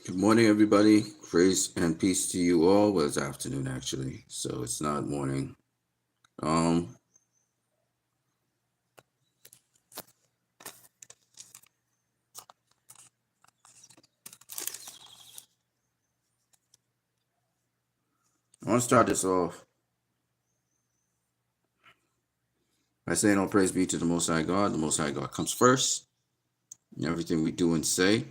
Good morning, everybody. Grace and peace to you all. Well, it's afternoon actually, so it's not morning. Um, I want to start this off by saying, "All praise be to the Most High God." The Most High God comes first in everything we do and say.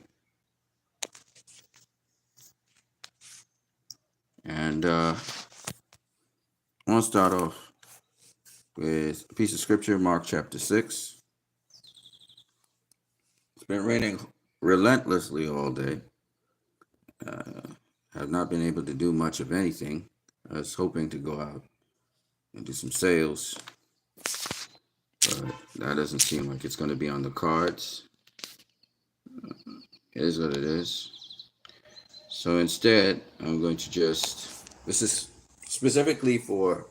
And I want to start off with a piece of scripture, Mark chapter 6. It's been raining relentlessly all day. Have not been able to do much of anything. I was hoping to go out and do some sales, but that doesn't seem like it's going to be on the cards. It is what it is. So instead, I'm going to this is specifically for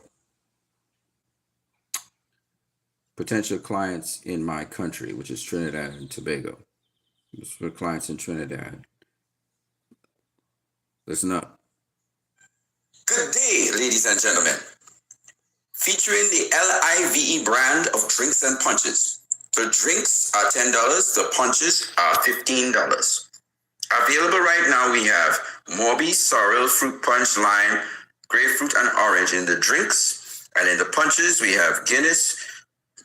potential clients in my country, which is Trinidad and Tobago. It's for clients in Trinidad. Listen up. Good day, ladies and gentlemen. Featuring the L.I.V.E brand of drinks and punches. The drinks are $10, the punches are $15. Available right now, we have Morby, sorrel, fruit punch, lime, grapefruit, and orange in the drinks. And in the punches, we have Guinness,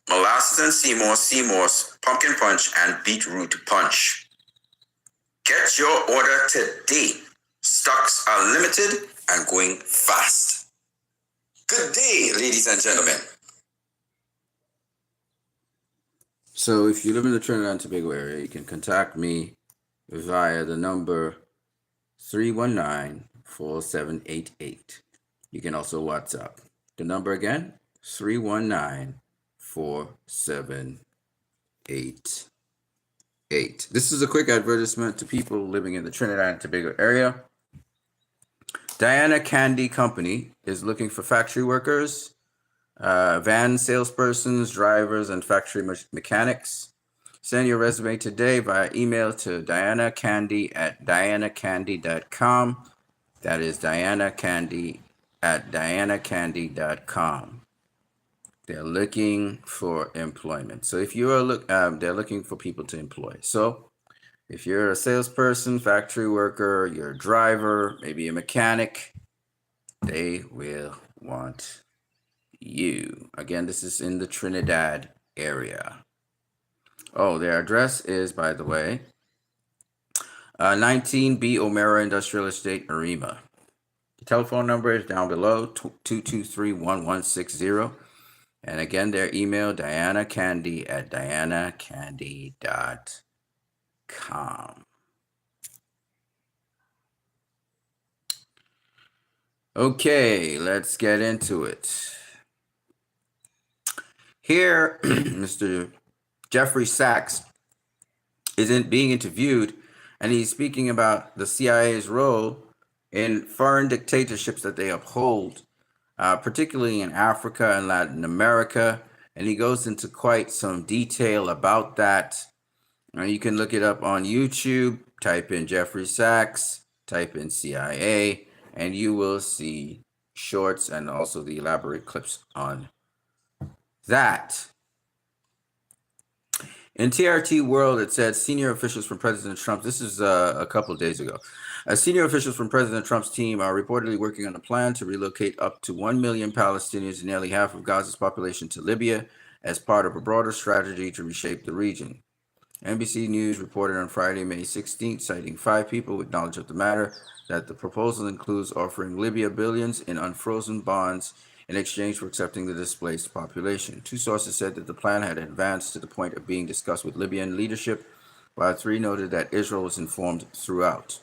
molasses and Seymour's, pumpkin punch, and beetroot punch. Get your order today. Stocks are limited and going fast. Good day, ladies and gentlemen. So if you live in the Trinidad and Tobago area, you can contact me via the number 319-4788. You can also WhatsApp. The number again, 319-4788. This is a quick advertisement to people living in the Trinidad and Tobago area. Diana Candy Company is looking for factory workers, van salespersons, drivers, and factory mechanics. Send your resume today via email to dianacandy@dianacandy.com. That is dianacandy@dianacandy.com. They're looking for employment. So if you are they're looking for people to employ. So if you're a salesperson, factory worker, you're a driver, maybe a mechanic, they will want you. Again, this is in the Trinidad area. Oh, their address is, by the way, 19B O'Mara Industrial Estate, Arima. The telephone number is down below, 223-1160. And again, their email, dianacandy@dianacandy.com. Okay, let's get into it. Here, Mr. Jeffrey Sachs isn't being interviewed, and he's speaking about the CIA's role in foreign dictatorships that they uphold, particularly in Africa and Latin America. And he goes into quite some detail about that. You can look it up on YouTube, type in Jeffrey Sachs, type in CIA, and you will see shorts and also the elaborate clips on that. In TRT World, it said senior officials from President Trump, this is a couple of days ago, senior officials from President Trump's team are reportedly working on a plan to relocate up to 1 million Palestinians, nearly half of Gaza's population, to Libya as part of a broader strategy to reshape the region. NBC News reported on Friday, May 16th, citing 5 people with knowledge of the matter, that the proposal includes offering Libya billions in unfrozen bonds in exchange for accepting the displaced population. 2 sources said that the plan had advanced to the point of being discussed with Libyan leadership, while 3 noted that Israel was informed throughout.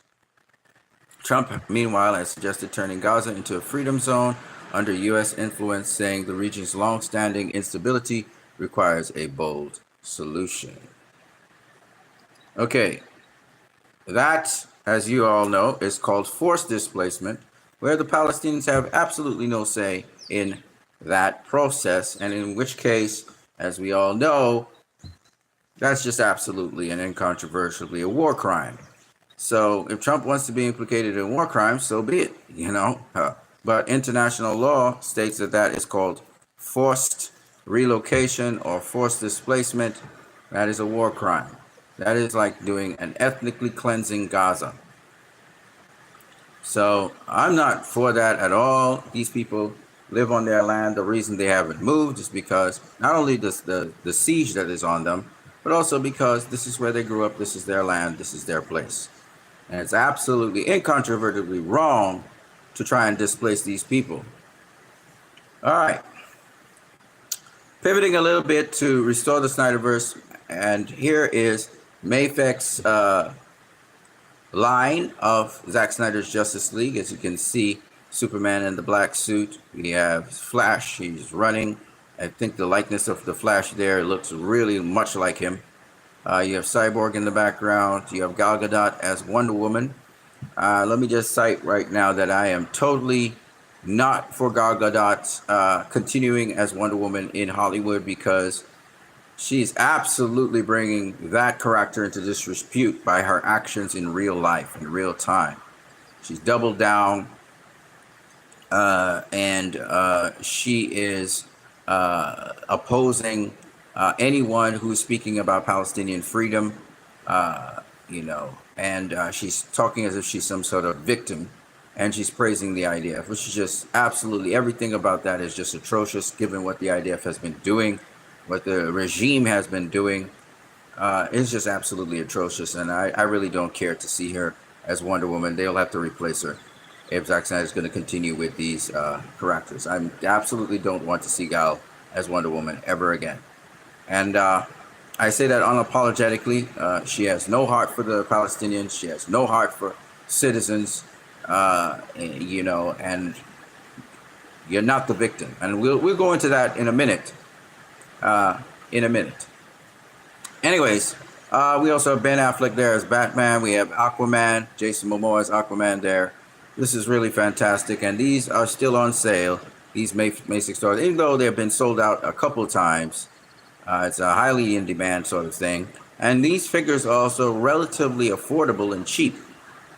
Trump, meanwhile, has suggested turning Gaza into a freedom zone under U.S. influence, saying the region's long-standing instability requires a bold solution. Okay, that, as you all know, is called forced displacement, where the Palestinians have absolutely no say in that process, and in which case, as we all know, that's just absolutely and incontrovertibly a war crime. So if Trump wants to be implicated in war crimes, so be it, But international law states that that is called forced relocation or forced displacement. That is a war crime. That is like doing an ethnically cleansing Gaza. So I'm not for that at all. These people live on their land. The reason they haven't moved is because not only does the siege that is on them, but also because this is where they grew up. This is their land. This is their place. And it's absolutely incontrovertibly wrong to try and displace these people. All right. Pivoting a little bit to restore the Snyderverse. And here is Mayfec's line of Zack Snyder's Justice League. As you can see, Superman in the black suit. We have Flash. He's running. I think the likeness of the Flash there looks really much like him. You have Cyborg in the background. You have Gal Gadot as Wonder Woman. Let me just cite right now that I am totally not for Gal Gadot continuing as Wonder Woman in Hollywood, because she's absolutely bringing that character into disrepute by her actions in real life, in real time. She's doubled down, and she is opposing anyone who's speaking about Palestinian freedom, and she's talking as if she's some sort of victim, and she's praising the IDF, which is just absolutely, everything about that is just atrocious, given what the IDF has been doing, what the regime has been doing. It's just absolutely atrocious, and I really don't care to see her as Wonder Woman. They'll have to replace her if Zack Snyder is going to continue with these characters. I absolutely don't want to see Gal as Wonder Woman ever again. And I say that unapologetically. She has no heart for the Palestinians. She has no heart for citizens, and you're not the victim. And we'll go into that in a minute. Anyways, we also have Ben Affleck there as Batman. We have Aquaman, Jason Momoa as Aquaman there. This is really fantastic, and these are still on sale. These May 6 stores, even though they've been sold out a couple of times. It's a highly in demand sort of thing. And these figures are also relatively affordable and cheap.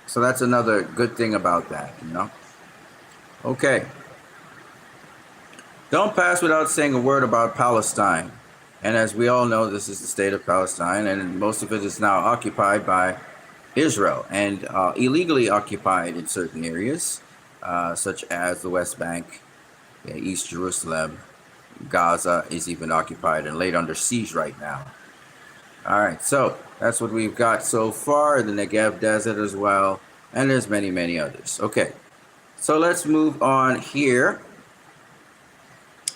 So that's another good thing about that, Okay. Don't pass without saying a word about Palestine. And as we all know, this is the state of Palestine, and most of it is now occupied by Israel, and illegally occupied in certain areas, such as the West Bank, East Jerusalem. Gaza is even occupied and laid under siege right now. All right, so that's what we've got so far. The Negev Desert as well, and there's many, many others. Okay, so let's move on here.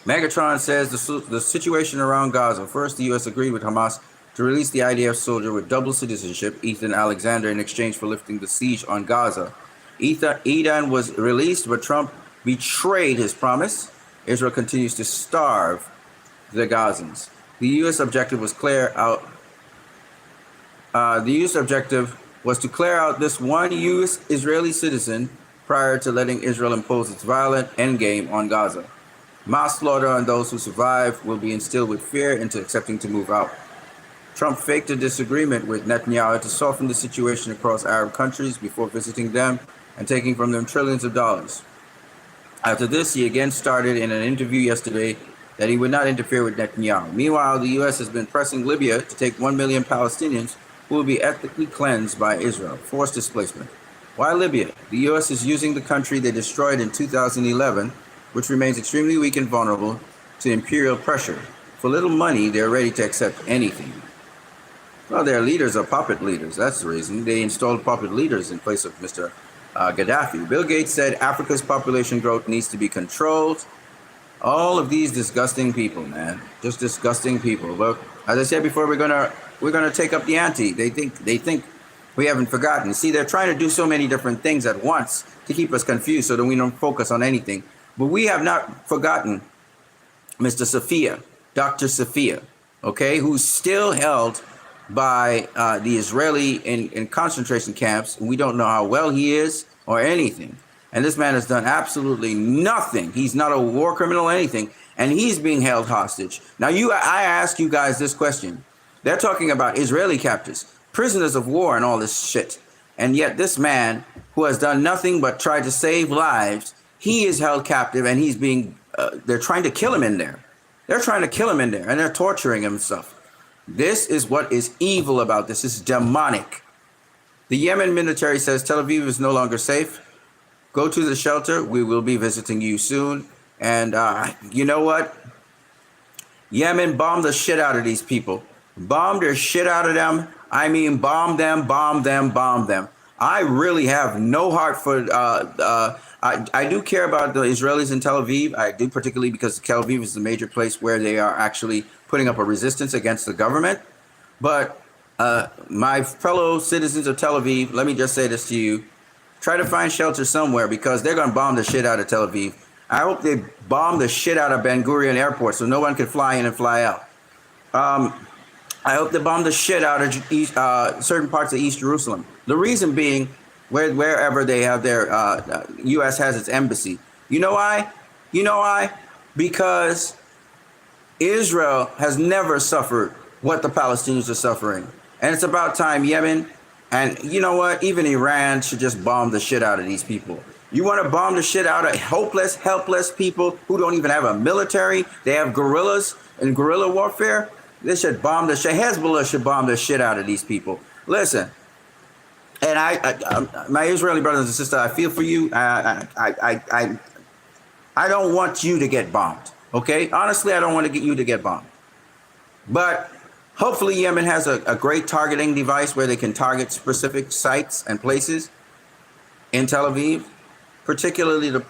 Megatron says the situation around Gaza. First, the U.S. agreed with Hamas to release the IDF soldier with double citizenship, Ethan Alexander, in exchange for lifting the siege on Gaza. Ethan was released, but Trump betrayed his promise. Israel continues to starve the Gazans. The U.S. objective was clear out. The U.S. objective was to clear out this one U.S. Israeli citizen prior to letting Israel impose its violent endgame on Gaza. Mass slaughter on those who survive will be instilled with fear into accepting to move out. Trump faked a disagreement with Netanyahu to soften the situation across Arab countries before visiting them and taking from them trillions of dollars. After this, he again started in an interview yesterday that he would not interfere with Netanyahu. Meanwhile, the U.S. has been pressing Libya to take 1 million Palestinians who will be ethnically cleansed by Israel, forced displacement. Why Libya? The U.S. is using the country they destroyed in 2011, which remains extremely weak and vulnerable to imperial pressure. For little money, they're ready to accept anything. Well, their leaders are puppet leaders. That's the reason. They installed puppet leaders in place of Mr. Gaddafi. Bill Gates said Africa's population growth needs to be controlled. All of these disgusting people, man, just disgusting people. But as I said before, we're gonna take up the ante. They think we haven't forgotten. See, they're trying to do so many different things at once to keep us confused, so that we don't focus on anything. But we have not forgotten Mr. Sophia, Dr. Sophia, okay, who's still held by the Israeli in concentration camps. We don't know how well he is or anything. And this man has done absolutely nothing. He's not a war criminal or anything. And he's being held hostage. Now, I ask you guys this question. They're talking about Israeli captives, prisoners of war and all this shit. And yet this man who has done nothing but try to save lives, he is held captive and he's being, they're trying to kill him in there. They're trying to kill him in there and they're torturing him and stuff. This is what is evil about this. This is demonic. The Yemen military says Tel Aviv is no longer safe. Go to the shelter. We will be visiting you soon. And you know what? Yemen bombed the shit out of these people. Bombed their shit out of them. I mean, bomb them, bomb them, bomb them. I really have no heart for, I do care about the Israelis in Tel Aviv. I do, particularly because Tel Aviv is the major place where they are actually putting up a resistance against the government. But my fellow citizens of Tel Aviv, let me just say this to you. Try to find shelter somewhere because they're going to bomb the shit out of Tel Aviv. I hope they bomb the shit out of Ben Gurion Airport so no one can fly in and fly out. I hope they bomb the shit out of certain parts of East Jerusalem. The reason being, wherever they have their, U.S. has its embassy. You know why? You know why? Because Israel has never suffered what the Palestinians are suffering. And it's about time Yemen, and you know what? Even Iran should just bomb the shit out of these people. You want to bomb the shit out of hopeless, helpless people who don't even have a military? They have guerrillas and guerrilla warfare? They should bomb the shit. Hezbollah should bomb the shit out of these people. Listen, and I my Israeli brothers and sisters, I feel for you. I don't want you to get bombed. Okay? Honestly, I don't want to get you to get bombed. But hopefully Yemen has a great targeting device where they can target specific sites and places in Tel Aviv. Particularly the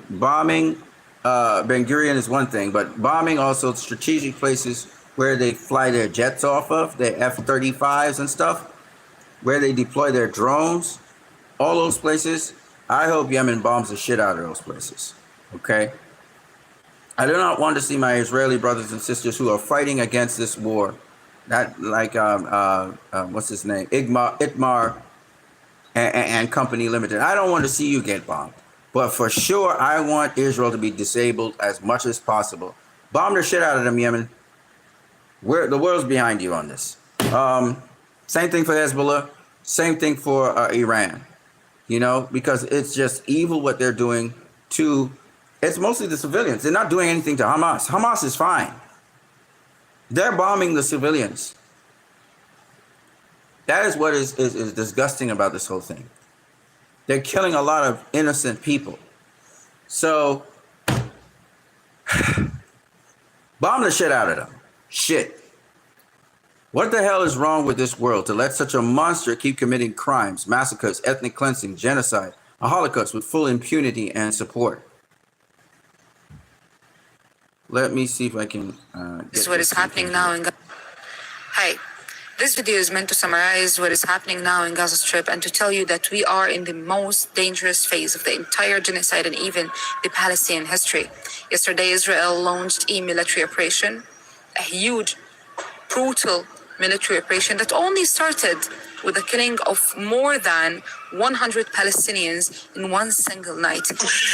bombing Ben Gurion is one thing, but bombing also strategic places where they fly their jets off of, their F-35s and stuff, where they deploy their drones, all those places. I hope Yemen bombs the shit out of those places, okay? I do not want to see my Israeli brothers and sisters who are fighting against this war, that like, what's his name, Itmar and Company Limited. I don't want to see you get bombed. But for sure, I want Israel to be disabled as much as possible. Bomb the shit out of them, Yemen. The world's behind you on this. Same thing for Hezbollah. Same thing for Iran. You know, because it's just evil what they're doing to, it's mostly the civilians. They're not doing anything to Hamas. Hamas is fine. They're bombing the civilians. That is what is disgusting about this whole thing. They're killing a lot of innocent people. So, bomb the shit out of them. Shit. What the hell is wrong with this world to let such a monster keep committing crimes, massacres, ethnic cleansing, genocide, a Holocaust with full impunity and support? Let me see if I can This is what is happening now in Gaza. Hi. This video is meant to summarize what is happening now in Gaza Strip and to tell you that we are in the most dangerous phase of the entire genocide and even the Palestinian history. Yesterday, Israel launched a military operation, a huge, brutal military operation that only started with the killing of more than 100 Palestinians in one single night.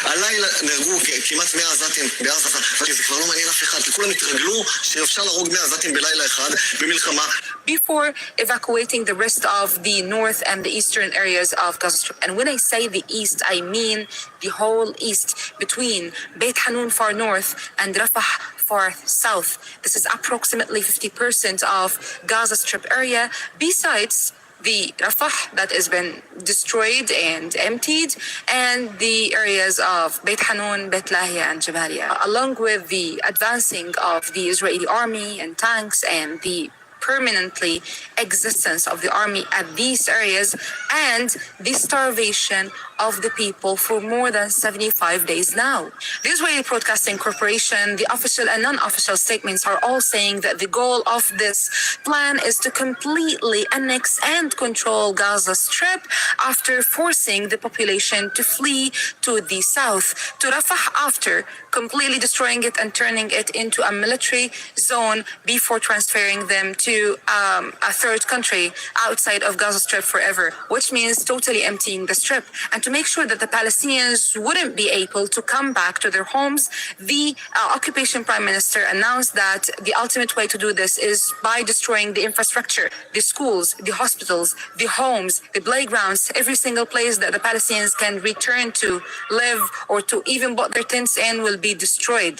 הלילה נהרגו כמעט 100 עזתים בעזה, זה כבר לא מעניין אף אחד, כי כולם התרגלו שאפשר להרוג 100 עזתים בלילה אחד במלחמה. Before evacuating the rest of the north and the eastern areas of Gaza Strip. And when I say the east, I mean the whole east between Beit Hanun far north and Rafah far south. This is approximately 50% of Gaza Strip area, besides the Rafah that has been destroyed and emptied, and the areas of Beit Hanun, Beit Lahia, and Jabalia, along with the advancing of the Israeli army and tanks and the permanently existence of the army at these areas and the starvation of the people for more than 75 days now. The Israeli Broadcasting Corporation, the official and non-official statements are all saying that the goal of this plan is to completely annex and control Gaza Strip after forcing the population to flee to the south, to Rafah after completely destroying it and turning it into a military zone before transferring them to a third country outside of Gaza Strip forever, which means totally emptying the strip. And to make sure that the Palestinians wouldn't be able to come back to their homes, the occupation prime minister announced that the ultimate way to do this is by destroying the infrastructure, the schools, the hospitals, the homes, the playgrounds, every single place that the Palestinians can return to live or to even put their tents in will be destroyed.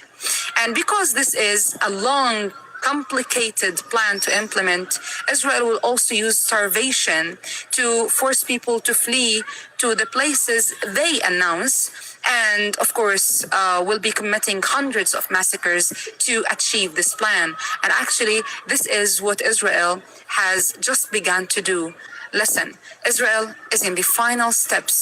And because this is a long, complicated plan to implement, Israel will also use starvation to force people to flee to the places they announce, and of course will be committing hundreds of massacres to achieve this plan. And actually, this is what Israel has just begun to do. Listen, Israel is in the final steps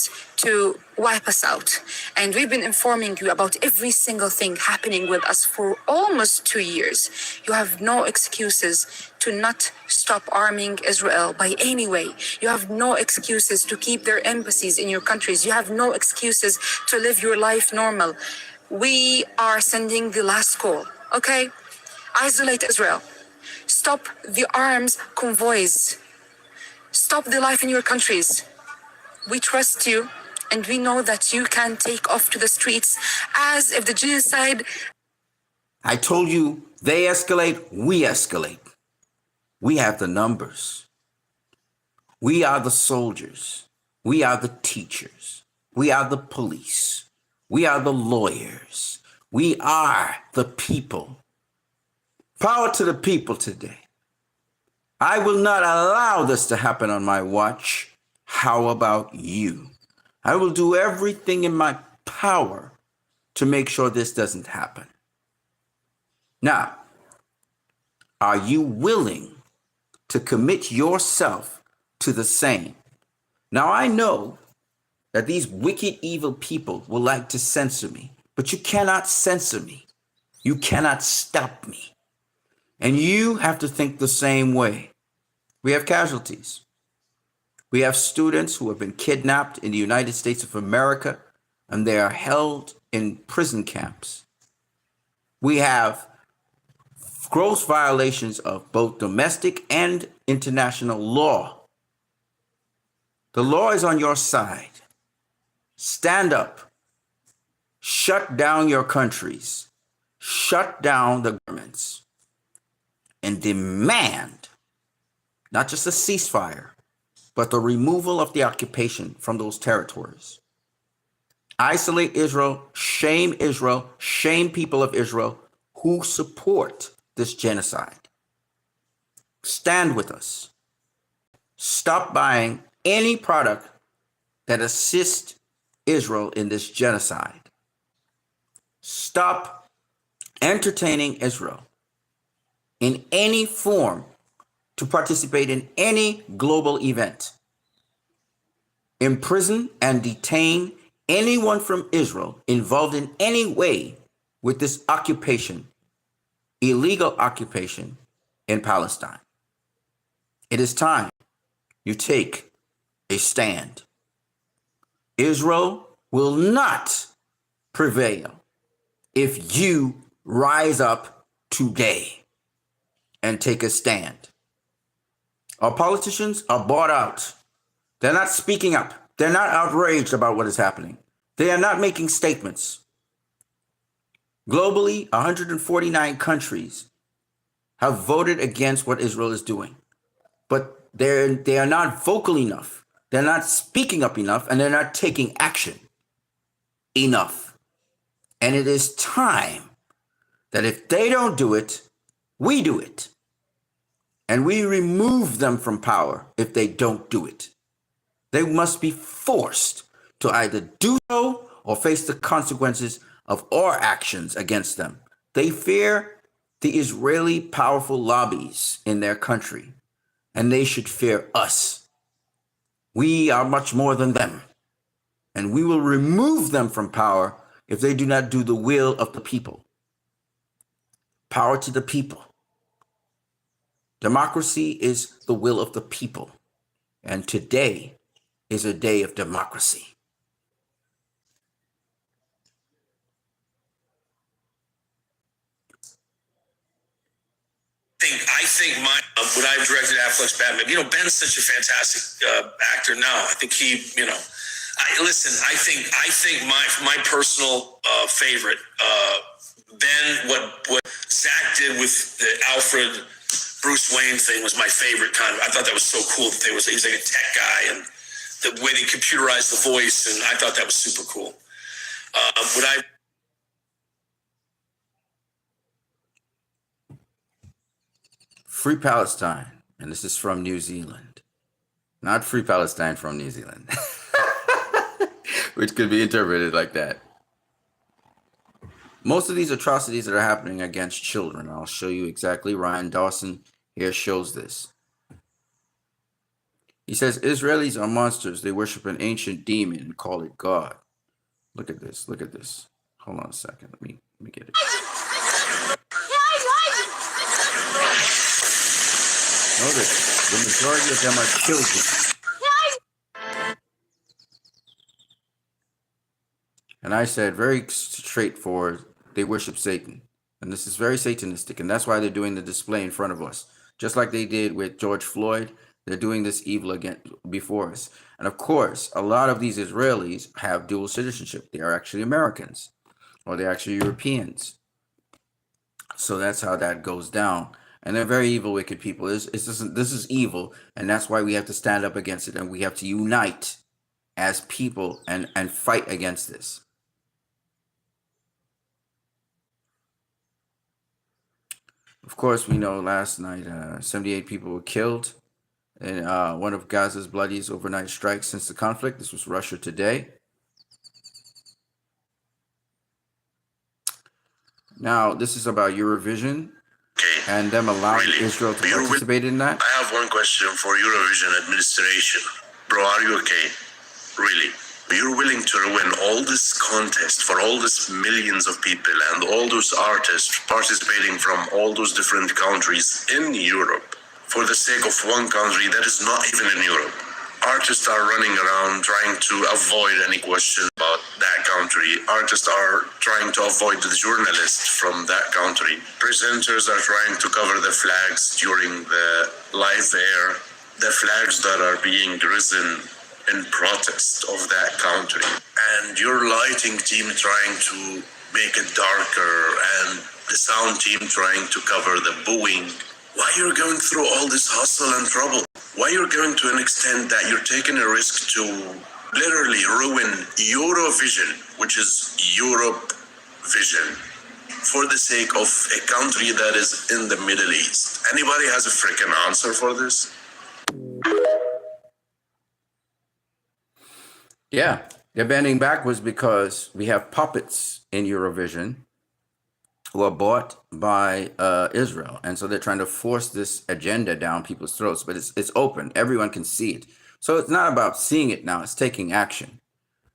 to wipe us out. And we've been informing you about every single thing happening with us for almost 2 years. You have no excuses to not stop arming Israel by any way. You have no excuses to keep their embassies in your countries. You have no excuses to live your life normal. We are sending the last call, okay? Isolate Israel. Stop the arms convoys. Stop the life in your countries. We trust you, and we know that you can take off to the streets as if the genocide. I told you, they escalate, we escalate. We have the numbers. We are the soldiers. We are the teachers. We are the police. We are the lawyers. We are the people. Power to the people today. I will not allow this to happen on my watch. How about you? I will do everything in my power to make sure this doesn't happen. Now, are you willing to commit yourself to the same? Now, I know that these wicked, evil people will like to censor me, but you cannot censor me. You cannot stop me. And you have to think the same way. We have casualties. We have students who have been kidnapped in the United States of America, and they are held in prison camps. We have gross violations of both domestic and international law. The law is on your side. Stand up. Shut down your countries. Shut down the governments. And demand not just a ceasefire, but the removal of the occupation from those territories. Isolate Israel, shame people of Israel who support this genocide. Stand with us. Stop buying any product that assists Israel in this genocide. Stop entertaining Israel in any form to participate in any global event. Imprison and detain anyone from Israel involved in any way with this occupation, illegal occupation in Palestine. It is time you take a stand. Israel will not prevail if you rise up today and take a stand. Our politicians are bought out. They're not speaking up. They're not outraged about what is happening. They are not making statements. Globally, 149 countries have voted against what Israel is doing. But they are not vocal enough. They're not speaking up enough, and they're not taking action enough. And it is time that if they don't do it, we do it. And we remove them from power if they don't do it. They must be forced to either do so or face the consequences of our actions against them. They fear the Israeli powerful lobbies in their country, and they should fear us. We are much more than them, and we will remove them from power if they do not do the will of the people. Power to the people. Democracy is the will of the people, and today is a day of democracy. I think my when I directed Affleck's Batman, Ben's such a fantastic actor now. I think he, I think my personal favorite, Ben, what Zach did with the Alfred Bruce Wayne thing was my favorite kind of. I thought that was so cool that he's like a tech guy, and the way they computerized the voice, and I thought that was super cool. Free Palestine, and this is from New Zealand. Not Free Palestine from New Zealand, which could be interpreted like that. Most of these atrocities that are happening against children, I'll show you exactly. Ryan Dawson here shows this. He says, Israelis are monsters. They worship an ancient demon and call it God. Look at this. Look at this. Hold on a second. Let me get it. Notice, the majority of them are children. And I said, very straightforward, they worship Satan. And this is very satanistic. And that's why they're doing the display in front of us. Just like they did with George Floyd, they're doing this evil again before us. And of course, a lot of these Israelis have dual citizenship. They are actually Americans, or they're actually Europeans. So that's how that goes down. And they're very evil, wicked people. This is evil, and that's why we have to stand up against it, and we have to unite as people and fight against this. Of course, we know last night 78 people were killed in one of Gaza's bloodiest overnight strikes since the conflict. This was Russia Today. Now, this is about Eurovision. Okay. And them allowing Really? Israel to participate in that? I have one question for Eurovision administration. Bro, are you okay? Really? You're willing to ruin all this contest for all these millions of people and all those artists participating from all those different countries in Europe for the sake of one country that is not even in Europe. Artists are running around trying to avoid any question about that country. Artists are trying to avoid the journalists from that country. Presenters are trying to cover the flags during the live air, the flags that are being risen in protest of that country. And your lighting team trying to make it darker, and the sound team trying to cover the booing. Why you're going through all this hustle and trouble? Why you're going to an extent that you're taking a risk to literally ruin Eurovision, which is Europe vision, for the sake of a country that is in the Middle East? Anybody has a freaking answer for this? Yeah, they're bending backwards because we have puppets in Eurovision who are bought by Israel. And so they're trying to force this agenda down people's throats, but it's open. Everyone can see it. So it's not about seeing it now, it's taking action.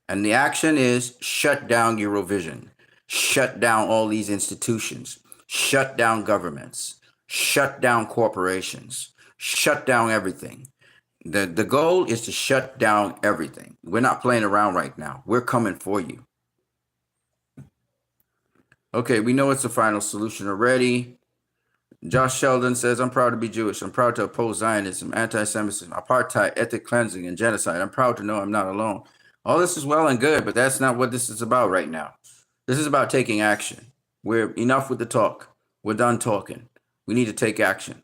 And the action is shut down Eurovision, shut down all these institutions, shut down governments, shut down corporations, shut down everything. The goal is to shut down everything. We're not playing around right now. We're coming for you. Okay, we know it's the final solution already. Josh Sheldon says, I'm proud to be Jewish. I'm proud to oppose Zionism, anti-Semitism, apartheid, ethnic cleansing, and genocide. I'm proud to know I'm not alone. All this is well and good, but that's not what this is about right now. This is about taking action. We're enough with the talk. We're done talking. We need to take action.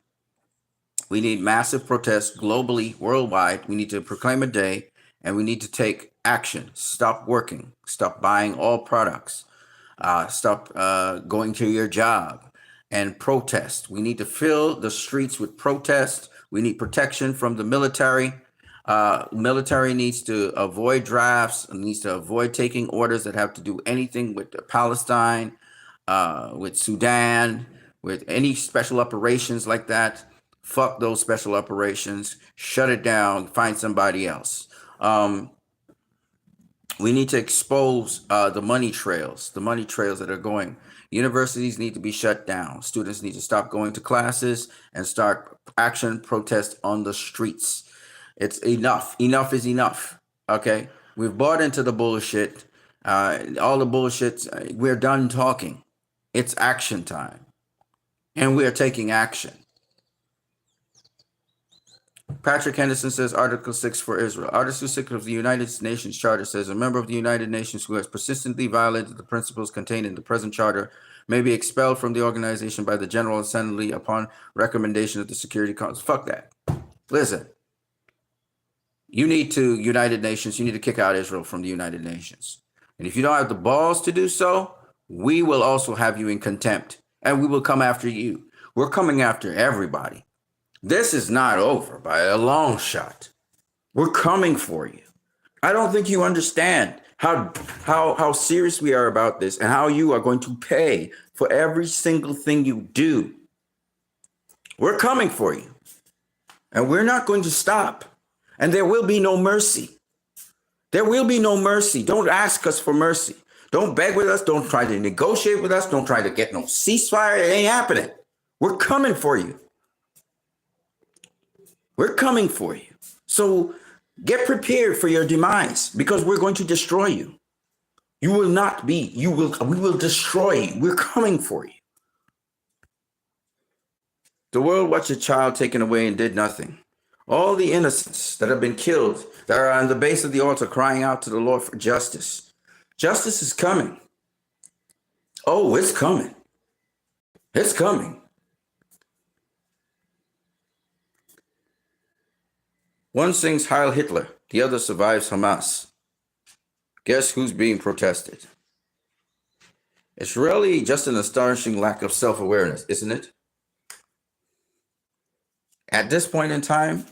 We need massive protests globally, worldwide. We need to proclaim a day, and we need to take action. Stop working. Stop buying all products. Stop going to your job and protest. We need to fill the streets with protest. We need protection from the military. Military needs to avoid drafts, needs to avoid taking orders that have to do anything with Palestine, with Sudan, with any special operations like that. Fuck those special operations. Shut it down. Find somebody else. We need to expose the money trails that are going. Universities need to be shut down. Students need to stop going to classes and start action protest on the streets. It's enough. Enough is enough. Okay? We've bought into the bullshit. All the bullshit. We're done talking. It's action time. And we are taking action. Patrick Henderson says Article 6 for Israel. Article 6 of the United Nations Charter says a member of the United Nations who has persistently violated the principles contained in the present charter may be expelled from the organization by the General Assembly upon recommendation of the Security Council. Fuck that. Listen, you need to, United Nations, you need to kick out Israel from the United Nations. And if you don't have the balls to do so, we will also have you in contempt and we will come after you. We're coming after everybody. This is not over by a long shot. We're coming for you. I don't think you understand how serious we are about this and how you are going to pay for every single thing you do. We're coming for you. And we're not going to stop. And there will be no mercy. There will be no mercy. Don't ask us for mercy. Don't beg with us. Don't try to negotiate with us. Don't try to get no ceasefire. It ain't happening. We're coming for you. We're coming for you. So get prepared for your demise because we're going to destroy you. You will not be. We will destroy you. We're coming for you. The world watched a child taken away and did nothing. All the innocents that have been killed, that are on the base of the altar crying out to the Lord for justice. Justice is coming. Oh, it's coming. It's coming. One sings Heil Hitler, the other survives Hamas. Guess who's being protested? It's really just an astonishing lack of self-awareness, isn't it? At this point in time,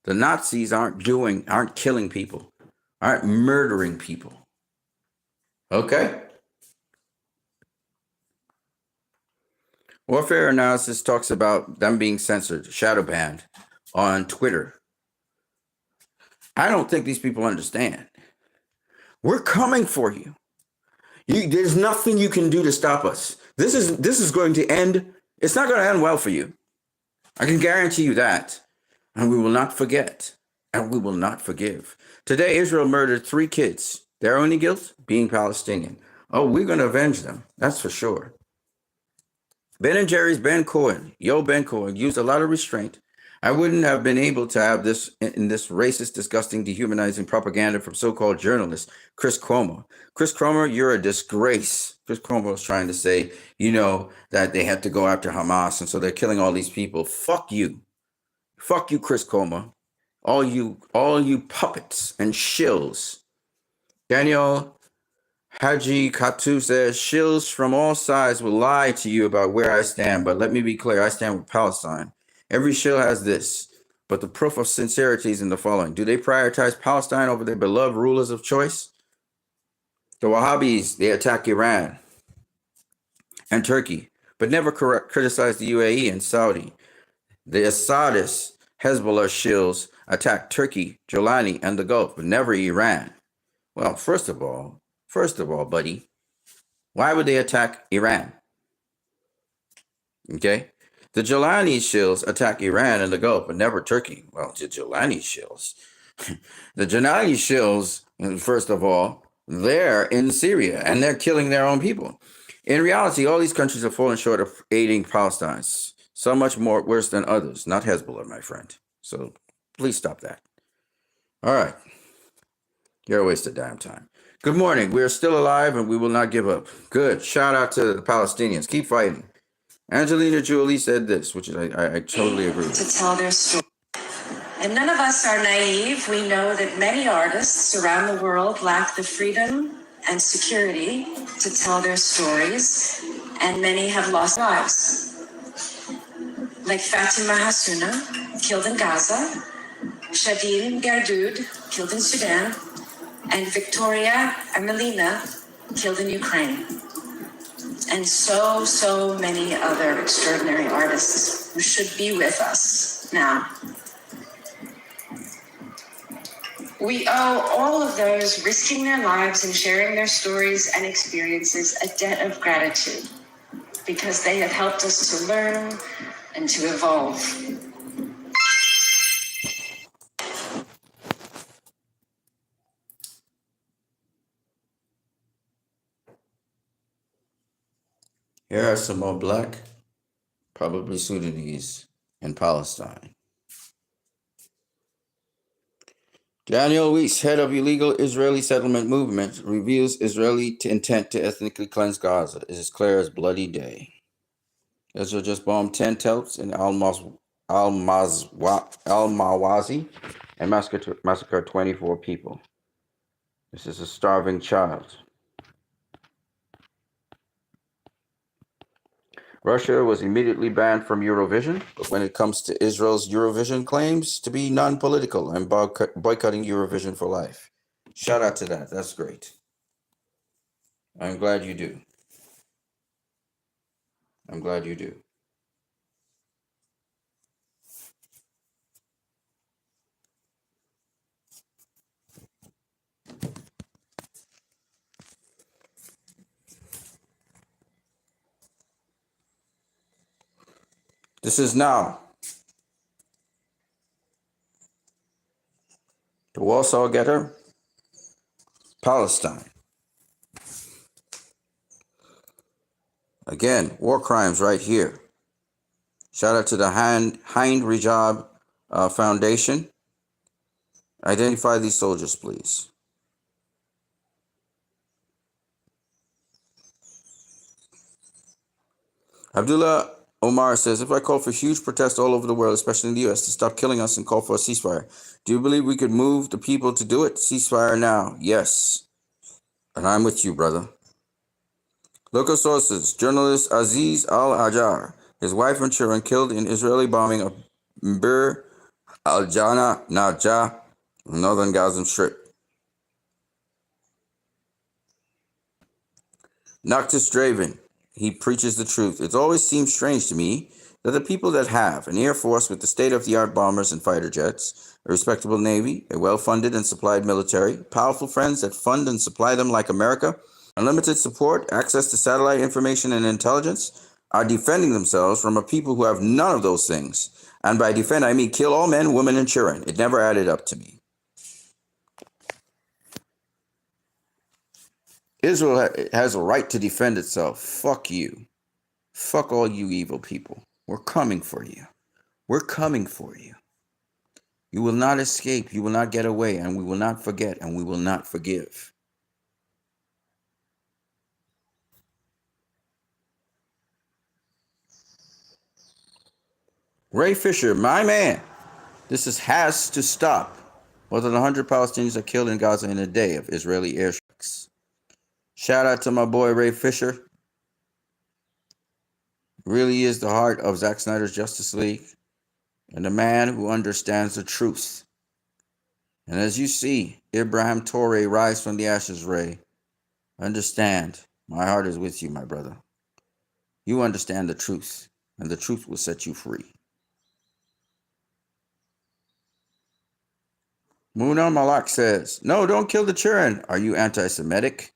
the Nazis aren't killing people, aren't murdering people. Okay? Warfare Analysis talks about them being censored, shadow banned on Twitter. I don't think these people understand. We're coming for you. There's nothing you can do to stop us. This is going to end. It's not going to end well for you. I can guarantee you that. And we will not forget. And we will not forgive. Today, Israel murdered 3 kids. Their only guilt? Being Palestinian. Oh, we're going to avenge them. That's for sure. Ben & Jerry's Ben Cohen, Ben Cohen, used a lot of restraint. I wouldn't have been able to have this in this racist, disgusting, dehumanizing propaganda from so-called journalist Chris Cuomo. Chris Cuomo, you're a disgrace. Chris Cuomo was trying to say, that they had to go after Hamas, and so they're killing all these people. Fuck you. Fuck you, Chris Cuomo. All you puppets and shills. Daniel Haji Katu says, shills from all sides will lie to you about where I stand, but let me be clear, I stand with Palestine. Every shill has this, but the proof of sincerity is in the following. Do they prioritize Palestine over their beloved rulers of choice? The Wahhabis, they attack Iran and Turkey, but never criticize the UAE and Saudi. The Assadist Hezbollah shills attack Turkey, Jolani, and the Gulf, but never Iran. Well, first of all, buddy, why would they attack Iran? Okay? The Jolani shills attack Iran and the Gulf, but never Turkey. Well, the Jolani shills. The Jolani shills, first of all, they're in Syria, and they're killing their own people. In reality, all these countries have fallen short of aiding Palestine. So much more worse than others, not Hezbollah, my friend. So please stop that. All right. You're a waste of damn time. Good morning. We are still alive, and we will not give up. Good. Shout out to the Palestinians. Keep fighting. Angelina Jolie said this, which I totally agree with. To tell their story. And none of us are naive. We know that many artists around the world lack the freedom and security to tell their stories, and many have lost lives. Like Fatima Hassouna, killed in Gaza, Shadin Gardoud, killed in Sudan, and Victoria Amelina, killed in Ukraine. And so many other extraordinary artists who should be with us now. We owe all of those risking their lives and sharing their stories and experiences a debt of gratitude because they have helped us to learn and to evolve. Here are some more black, probably Sudanese, in Palestine. Daniel Weiss, head of illegal Israeli settlement movement, reveals Israeli intent to ethnically cleanse Gaza. It is clear as bloody day. Israel just bombed 10 tents in Al-Mawazi and massacred 24 people. This is a starving child. Russia was immediately banned from Eurovision, but when it comes to Israel's Eurovision claims to be non-political and boycotting Eurovision for life. Shout out to that. That's great. I'm glad you do. I'm glad you do. This is now the Warsaw Ghetto, Palestine. Again, war crimes right here. Shout out to the Hind Rajab Foundation. Identify these soldiers, please. Abdullah Omar says, if I call for huge protests all over the world, especially in the U.S., to stop killing us and call for a ceasefire, do you believe we could move the people to do it? Ceasefire now. Yes. And I'm with you, brother. Local sources, journalist Aziz al-Hajar, his wife and children killed in Israeli bombing of Bir al-Jana Najah, northern Gaza Strip. Noctis Draven, he preaches the truth. It always seems strange to me that the people that have an air force with the state-of-the-art bombers and fighter jets, a respectable navy, a well-funded and supplied military, powerful friends that fund and supply them like America, unlimited support, access to satellite information and intelligence, are defending themselves from a people who have none of those things. And by defend, I mean kill all men, women, and children. It never added up to me. Israel has a right to defend itself. Fuck you. Fuck all you evil people. We're coming for you. We're coming for you. You will not escape. You will not get away. And we will not forget. And we will not forgive. Ray Fisher, my man. This has to stop. More than 100 Palestinians are killed in Gaza in a day of Israeli airstrikes. Shout out to my boy Ray Fisher. Really is the heart of Zack Snyder's Justice League and a man who understands the truth. And as you see Abraham Torre rise from the ashes, Ray, understand, my heart is with you, my brother. You understand the truth, and the truth will set you free. Muna Malak says, no, don't kill the children. Are you anti-Semitic?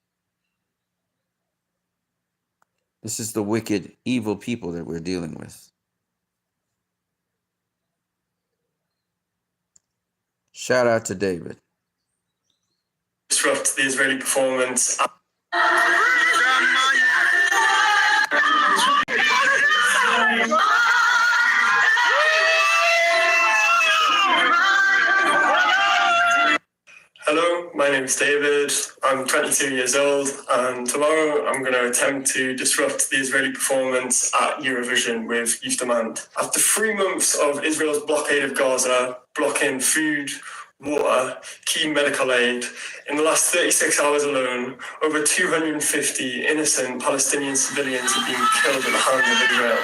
This is the wicked, evil people that we're dealing with. Shout out to David. Disrupt the Israeli performance. Hello, my name is David. I'm 22 years old, and tomorrow I'm going to attempt to disrupt the Israeli performance at Eurovision with Youth Demand. After 3 months of Israel's blockade of Gaza, blocking food, water, key medical aid, in the last 36 hours alone, over 250 innocent Palestinian civilians have been killed at the hands of Israel.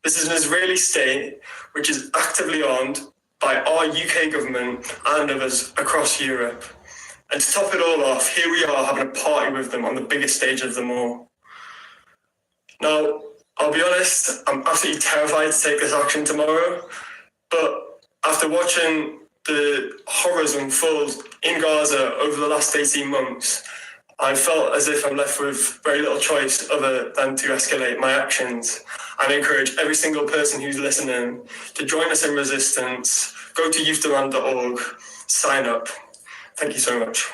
This is an Israeli state which is actively armed by our UK government and others across Europe. And to top it all off, here we are having a party with them on the biggest stage of them all. Now, I'll be honest, I'm absolutely terrified to take this action tomorrow, but after watching the horrors unfold in Gaza over the last 18 months, I felt as if I'm left with very little choice other than to escalate my actions. And I encourage every single person who's listening to join us in resistance. Go to youthdemand.org, sign up. Thank you so much.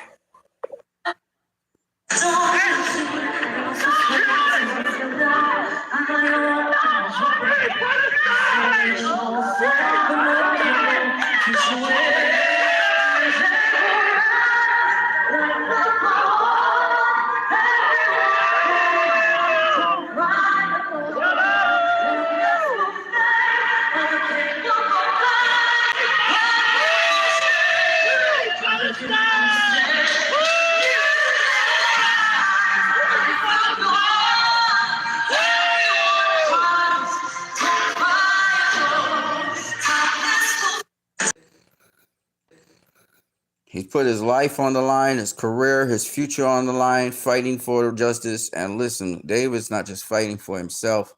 put his life on the line, his career, his future on the line, fighting for justice. And listen, David's not just fighting for himself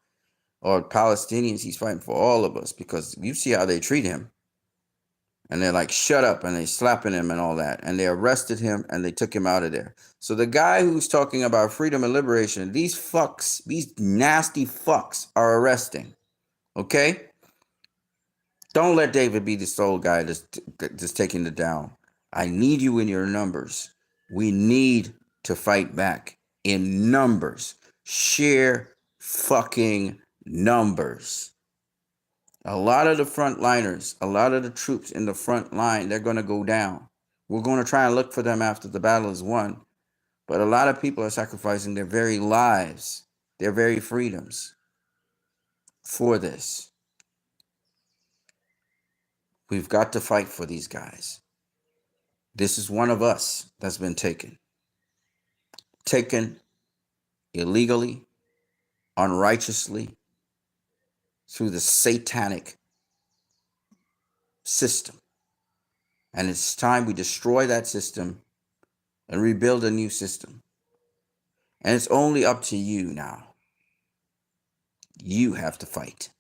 or Palestinians. He's fighting for all of us, because you see how they treat him. And they're like, shut up, and they slapping him and all that. And they arrested him and they took him out of there. So the guy who's talking about freedom and liberation, these fucks, these nasty fucks are arresting. Okay? Don't let David be the sole guy that's taking it down. I need you in your numbers. We need to fight back in numbers. Sheer fucking numbers. A lot of the frontliners, a lot of the troops in the front line, they're going to go down. We're going to try and look for them after the battle is won. But a lot of people are sacrificing their very lives, their very freedoms for this. We've got to fight for these guys. This is one of us that's been taken. Taken illegally, unrighteously, through the satanic system. And it's time we destroy that system and rebuild a new system. And it's only up to you now. You have to fight.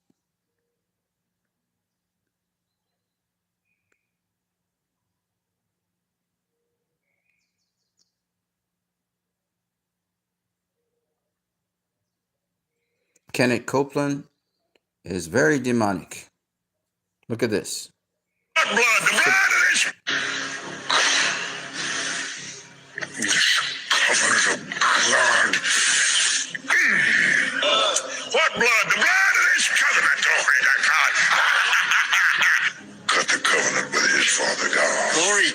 Kenneth Copeland is very demonic. Look at this. Blood, the blood of this covenant of blood. What blood? The blood of this covenant, glory to God. Cut the covenant with his father God. Glory.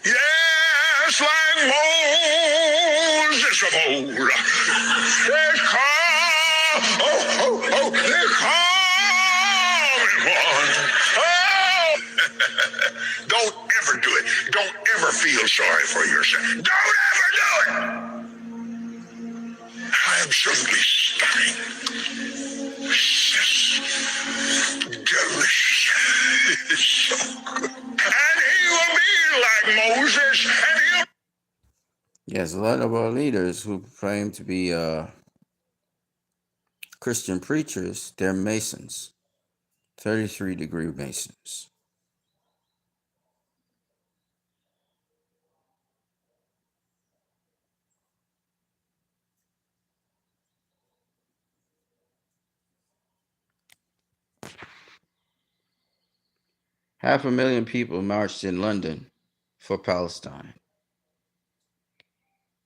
Yes, like Moses of old. They come, they come in one. Oh! Don't ever do it. Don't ever feel sorry for yourself. Don't ever do it. Absolutely stunning. Delicious. So good. And he will be like Moses, and he'll... Yes, a lot of our leaders who claim to be Christian preachers, they're Masons, 33-degree Masons. Half a million people marched in London for Palestine.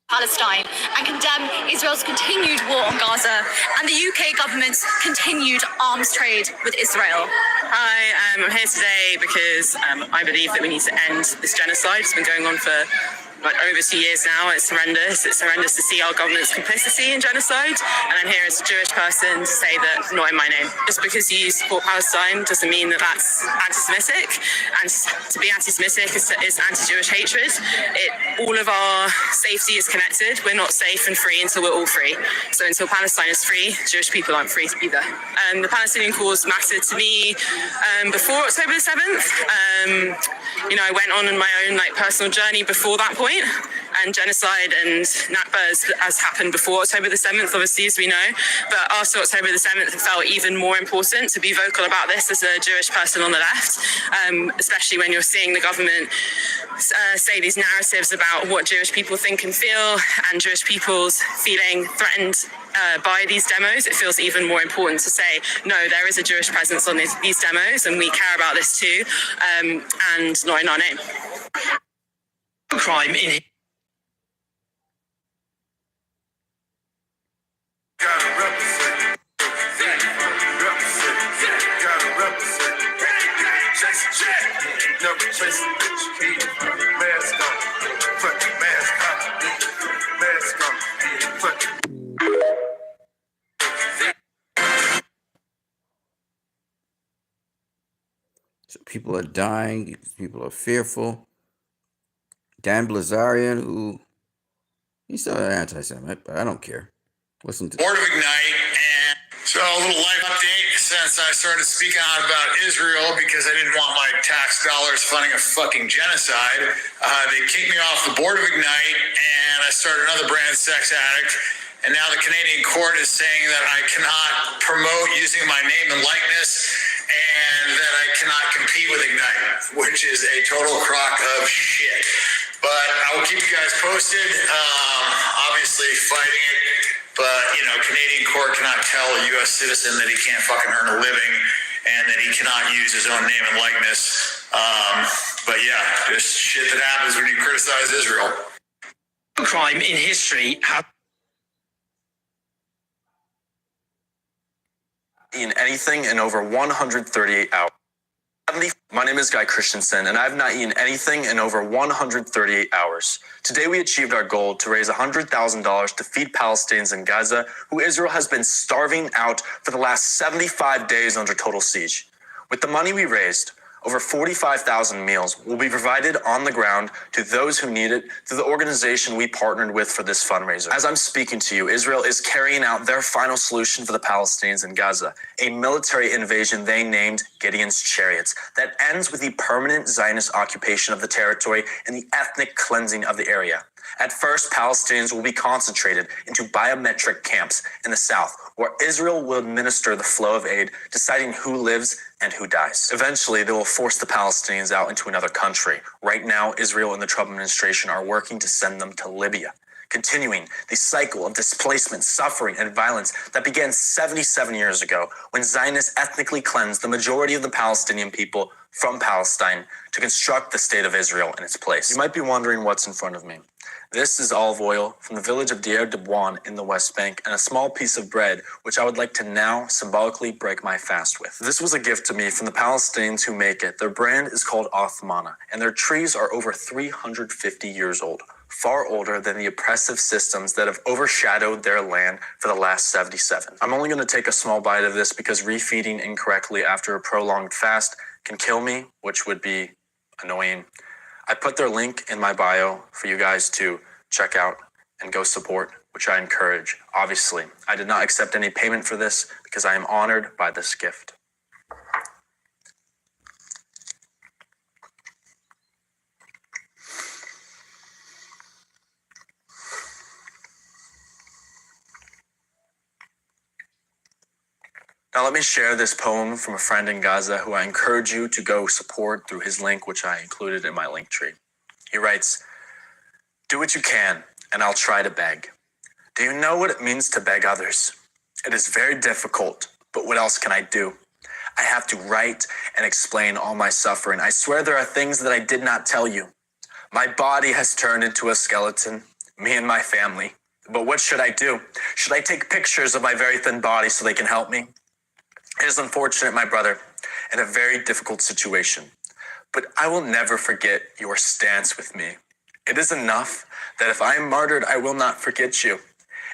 Palestine and condemn Israel's continued war on Gaza and the UK government's continued arms trade with Israel. Hi, I'm here today because I believe that we need to end this genocide. It's been going on for over 2 years now. It's horrendous. It's horrendous to see our government's complicity in genocide. And I'm here as a Jewish person to say that not in my name. Just because you support Palestine doesn't mean that that's anti-Semitic. And to be anti-Semitic is anti-Jewish hatred. All of our safety is connected. We're not safe and free until we're all free. So until Palestine is free, Jewish people aren't free either. The Palestinian cause mattered to me before October the 7th. I went on in my own personal journey before that point, and genocide and Nakba has happened before October the 7th, obviously, as we know. But after October the 7th, it felt even more important to be vocal about this as a Jewish person on the left, especially when you're seeing the government say these narratives about what Jewish people think and feel, and Jewish people's feeling threatened by these demos. It feels even more important to say, no, there is a Jewish presence on these demos, and we care about this too, and not in our name. Crime in So people are dying. People are fearful. Dan Blazarian, who he's still an anti-Semite, but I don't care. Listen to Board of Ignite and So a little life update since I started speaking out about Israel because I didn't want my tax dollars funding a fucking genocide. They kicked me off the board of Ignite and I started another brand, Sex Addict. And now the Canadian court is saying that I cannot promote using my name and likeness and that I cannot compete with Ignite, which is a total crock of shit. But I will keep you guys posted. Obviously fighting it. But, you know, Canadian court cannot tell a U.S. citizen that he can't fucking earn a living and that he cannot use his own name and likeness. But yeah, just shit that happens when you criticize Israel. Crime in history has eaten anything in over 138 hours. My name is Guy Christensen, and I have not eaten anything in over 138 hours. Today, we achieved our goal to raise $100,000 to feed Palestinians in Gaza, who Israel has been starving out for the last 75 days under total siege. With the money we raised, over 45,000 meals will be provided on the ground to those who need it through the organization we partnered with for this fundraiser. As I'm speaking to you, Israel is carrying out their final solution for the Palestinians in Gaza, a military invasion they named Gideon's Chariots that ends with the permanent Zionist occupation of the territory and the ethnic cleansing of the area. At first, Palestinians will be concentrated into biometric camps in the south, where Israel will administer the flow of aid, deciding who lives and who dies. Eventually, they will force the Palestinians out into another country. Right now, Israel and the Trump administration are working to send them to Libya, continuing the cycle of displacement, suffering, and violence that began 77 years ago when Zionists ethnically cleansed the majority of the Palestinian people from Palestine to construct the state of Israel in its place. You might be wondering what's in front of me. This is olive oil from the village of Deir Debwan in the West Bank and a small piece of bread, which I would like to now symbolically break my fast with. This was a gift to me from the Palestinians who make it. Their brand is called Othmana, and their trees are over 350 years old, far older than the oppressive systems that have overshadowed their land for the last 77. I'm only going to take a small bite of this because refeeding incorrectly after a prolonged fast can kill me, which would be annoying. I put their link in my bio for you guys to check out and go support, which I encourage. Obviously, I did not accept any payment for this because I am honored by this gift. Now let me share this poem from a friend in Gaza who I encourage you to go support through his link, which I included in my link tree. He writes, "Do what you can, and I'll try to beg. Do you know what it means to beg others? It is very difficult, but what else can I do? I have to write and explain all my suffering. I swear there are things that I did not tell you. My body has turned into a skeleton, me and my family. But what should I do? Should I take pictures of my very thin body so they can help me? It is unfortunate, my brother, and a very difficult situation. But I will never forget your stance with me. It is enough that if I am martyred, I will not forget you,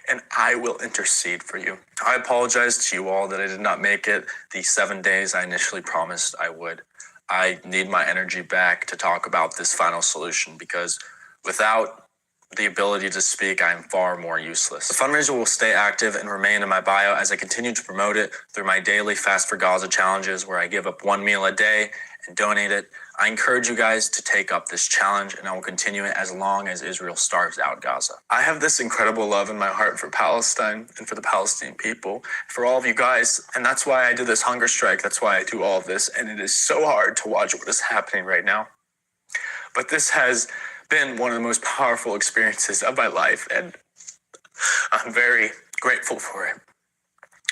and I will intercede for you. I apologize to you all that I did not make it the 7 days I initially promised I would. I need my energy back to talk about this final solution because without the ability to speak, I am far more useless. The fundraiser will stay active and remain in my bio as I continue to promote it through my daily Fast for Gaza challenges where I give up 1 meal a day and donate it. I encourage you guys to take up this challenge and I will continue it as long as Israel starves out Gaza. I have this incredible love in my heart for Palestine and for the Palestinian people, for all of you guys, and that's why I do this hunger strike. That's why I do all of this, and it is so hard to watch what is happening right now. But this has been one of the most powerful experiences of my life, and I'm very grateful for it.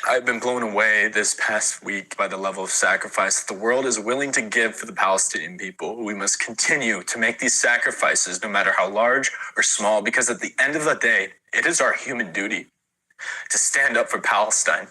I've been blown away this past week by the level of sacrifice that the world is willing to give for the Palestinian people. We must continue to make these sacrifices, no matter how large or small, because at the end of the day, it is our human duty to stand up for Palestine.